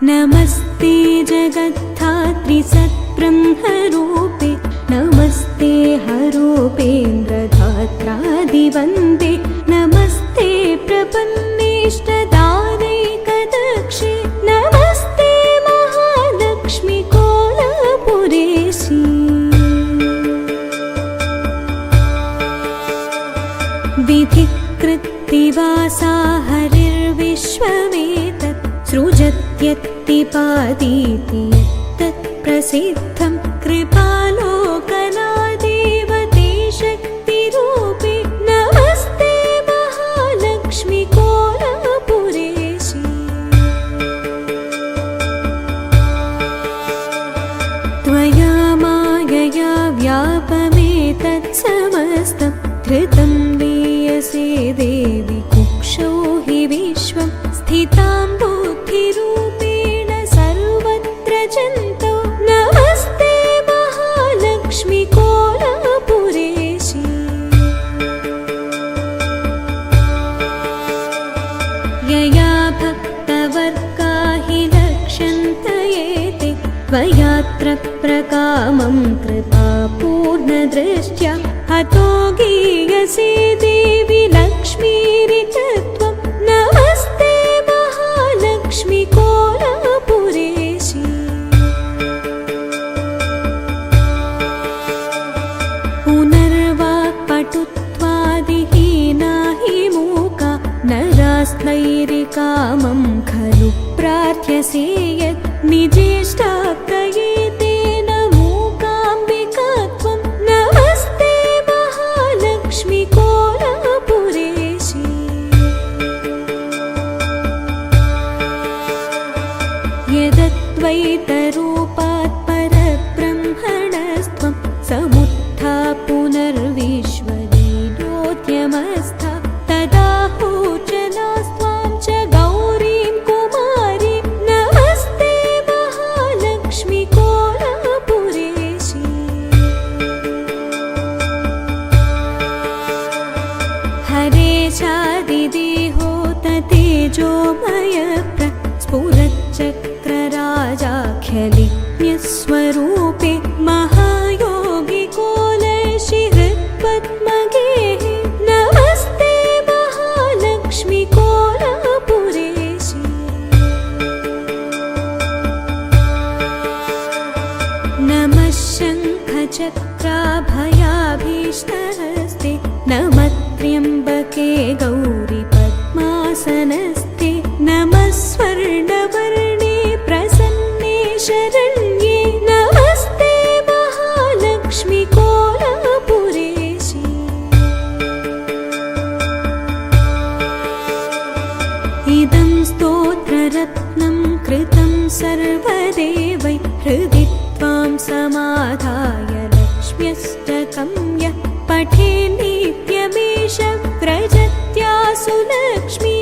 नमस्ते जगद्धात्री सत्ब्रह्मरूपे नमस्ते हरूपेन्द्रधात्रादिवन्दे नमस्ते प्रपन्नेष्टदानैकदक्षे नमस्ते महालक्ष्मी कोलपुरेशी विधिकृत्तिवासा हरिर्विश्वमेतत् सृजत्यत्तिपादीति तत्प्रसिद्धं कृपालोकनादेवते शक्तिरूपे नमस्ते महालक्ष्मी कोलपुरेशी त्वया मायया व्यापमेतत् समस्तं धृतं लीयसे देवि कुक्षौ हि विश्वं स्थितां बुद्धिरूपेण सर्वत्र जन्तौ नमस्ते महालक्ष्मी कोलपुरेशी यया भक्तवर्गा हि लक्ष्यन्तयेते त्वयात्र प्रकामं कृपापूर्णदृष्ट्या हतो गीयसे देवि लक्ष्मीरितत्वं नमस्ते महालक्ष्मी कोलपुरेशी पुनर्वाक्पटुत्वादिहीना हि मूका नरास्त्रैरिकामं खलु प्रार्थ्यसे यत् निजेष्टाप्तये तेन मूकाम्बिकात्वं नमस्ते महालक्ष्मी कोलपुरेशी यदद्वैतरूपात् परब्रह्मणस्त्वं समुत्था पुनर्विश्वलीलोद्यमस्था तदाहूर्जनास्त्वां च गौरीं कुमारीं नमस्ते महालक्ष्मी कोलपुरेशी हरे चादिदेहो ततेजोमय स्फुरच्चक्रराजाख्यलिङ्गस्वरूपे महायोगी कोलर्षि हृत्पद्मगेः नमस्ते महालक्ष्मी कोलपुरेशी नमः शङ्खचक्राभयाभीष्टहस्ते नमः त्र्यम्बके गौरि पद्मासनस्ते नमः स्वर्णवर्णे प्रसन्ने शरण्ये नमस्ते महालक्ष्मी कोलपुरेशी इदं स्तोत्ररत्नं कृतं सर्वदेवै हृदि त्वां समाधाय लक्ष्म्यष्टकं यः पठे नित्यमेष व्रजत्यासु लक्ष्मी